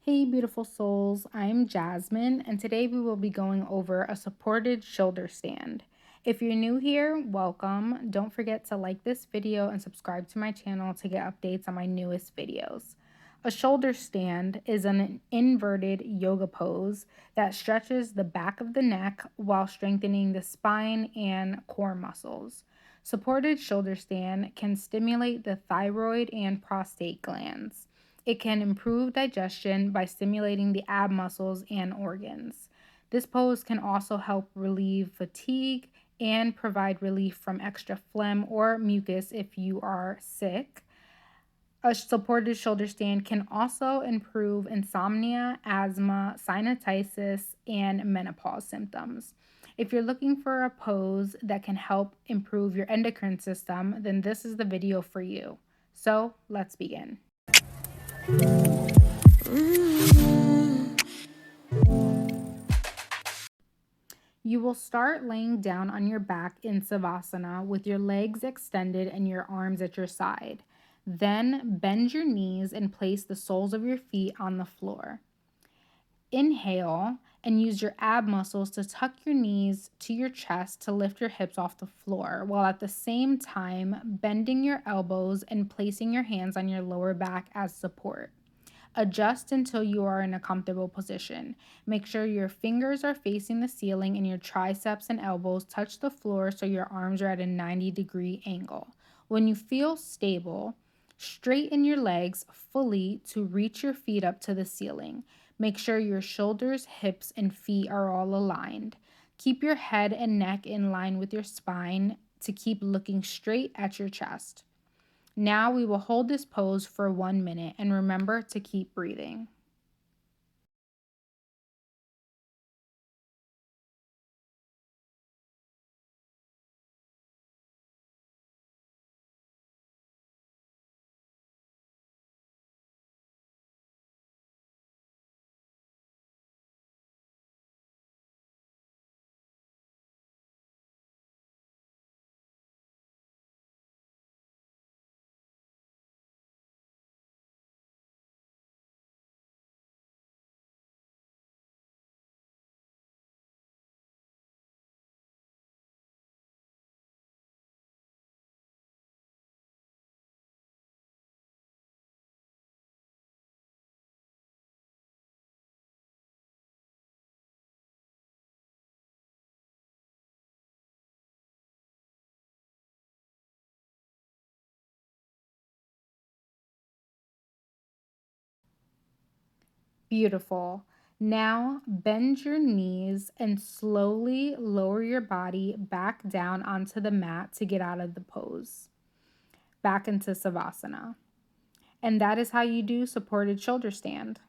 Hey, beautiful souls. I'm Jasmine, and today we will be going over a supported shoulder stand. If you're new here, welcome. Don't forget to like this video and subscribe to my channel to get updates on my newest videos. A shoulder stand is an inverted yoga pose that stretches the back of the neck while strengthening the spine and core muscles. Supported shoulder stand can stimulate the thyroid and prostate glands. It can improve digestion by stimulating the ab muscles and organs. This pose can also help relieve fatigue and provide relief from extra phlegm or mucus if you are sick. A supported shoulder stand can also improve insomnia, asthma, sinusitis, and menopause symptoms. If you're looking for a pose that can help improve your endocrine system, then this is the video for you. So let's begin. You will start laying down on your back in Savasana with your legs extended and your arms at your side. Then bend your knees and place the soles of your feet on the floor. Inhale and use your ab muscles to tuck your knees to your chest to lift your hips off the floor, while at the same time bending your elbows and placing your hands on your lower back as support. Adjust until you are in a comfortable position. Make sure your fingers are facing the ceiling and your triceps and elbows touch the floor so your arms are at a 90-degree angle. When you feel stable, straighten your legs fully to reach your feet up to the ceiling. Make sure your shoulders, hips, and feet are all aligned. Keep your head and neck in line with your spine to keep looking straight at your chest. Now we will hold this pose for 1 minute and remember to keep breathing. Beautiful. Now bend your knees and slowly lower your body back down onto the mat to get out of the pose. Back into Savasana. And that is how you do supported shoulder stand.